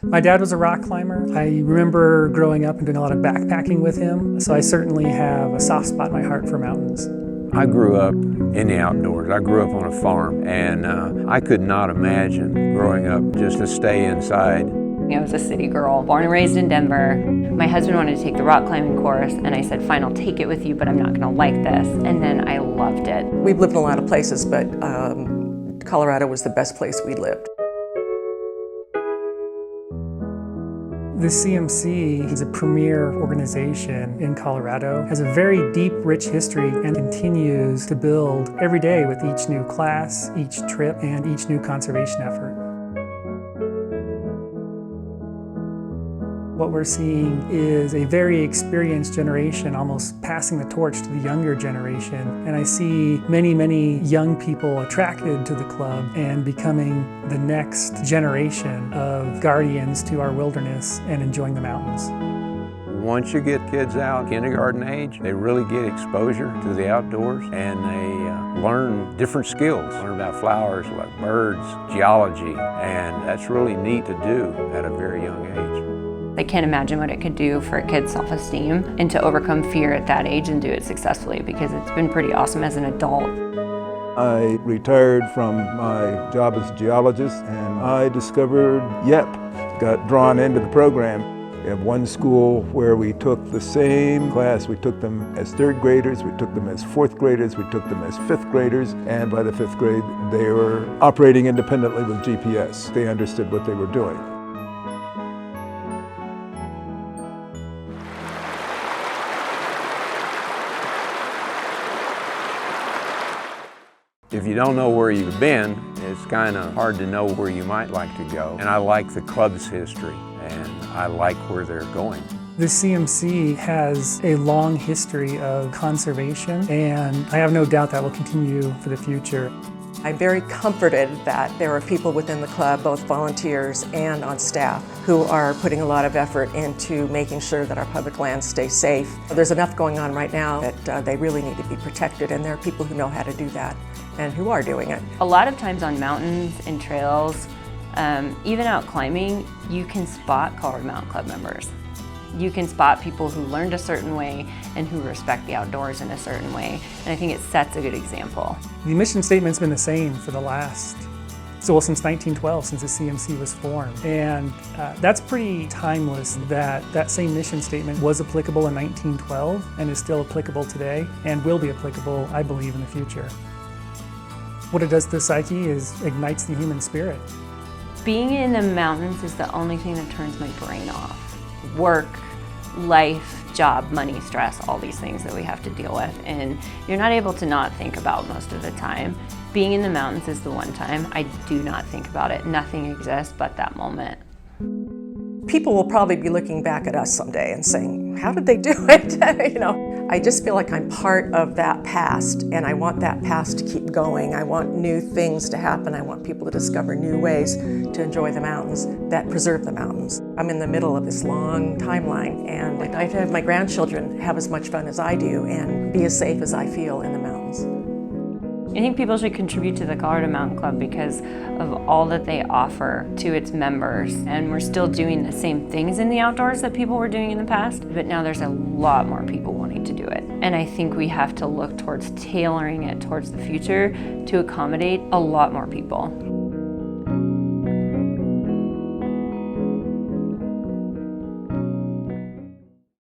My dad was a rock climber. I remember growing up and doing a lot of backpacking with him, so I certainly have a soft spot in my heart for mountains. I grew up in the outdoors. I grew up on a farm, and I could not imagine growing up just to stay inside. I was a city girl, born and raised in Denver. My husband wanted to take the rock climbing course, and I said, fine, I'll take it with you, but I'm not gonna like this. And then I loved it. We've lived in a lot of places, but Colorado was the best place we lived. The CMC is a premier organization in Colorado, has a very deep, rich history, and continues to build every day with each new class, each trip, and each new conservation effort. What we're seeing is a very experienced generation almost passing the torch to the younger generation. And I see many, many young people attracted to the club and becoming the next generation of guardians to our wilderness and enjoying the mountains. Once you get kids out, kindergarten age, they really get exposure to the outdoors, and they learn different skills. Learn about flowers, like birds, geology, and that's really neat to do at a very young age. I can't imagine what it could do for a kid's self-esteem and to overcome fear at that age and do it successfully, because it's been pretty awesome as an adult. I retired from my job as a geologist, and I discovered YEP, got drawn into the program. We have one school where we took the same class. We took them as third graders, we took them as fourth graders, we took them as fifth graders, and by the fifth grade they were operating independently with GPS. They understood what they were doing. If you don't know where you've been, it's kind of hard to know where you might like to go. And I like the club's history, and I like where they're going. The CMC has a long history of conservation, and I have no doubt that will continue for the future. I'm very comforted that there are people within the club, both volunteers and on staff, who are putting a lot of effort into making sure that our public lands stay safe. There's enough going on right now that they really need to be protected, and there are people who know how to do that and who are doing it. A lot of times on mountains and trails, even out climbing, you can spot Colorado Mountain Club members. You can spot people who learned a certain way and who respect the outdoors in a certain way, and I think it sets a good example. The mission statement's been the same for the last, since 1912, since the CMC was formed. And that's pretty timeless, that same mission statement was applicable in 1912 and is still applicable today and will be applicable, I believe, in the future. What it does to the psyche is ignites the human spirit. Being in the mountains is the only thing that turns my brain off. Work, life, job, money, stress, all these things that we have to deal with, and you're not able to not think about most of the time. Being in the mountains is the one time I do not think about it. Nothing exists but that moment. People will probably be looking back at us someday and saying, how did they do it? You know, I just feel like I'm part of that past, and I want that past to keep going. I want new things to happen. I want people to discover new ways to enjoy the mountains that preserve the mountains. I'm in the middle of this long timeline, and I'd like to have my grandchildren have as much fun as I do and be as safe as I feel in the mountains. I think people should contribute to the Colorado Mountain Club because of all that they offer to its members. And we're still doing the same things in the outdoors that people were doing in the past, but now there's a lot more people wanting to do it. And I think we have to look towards tailoring it towards the future to accommodate a lot more people.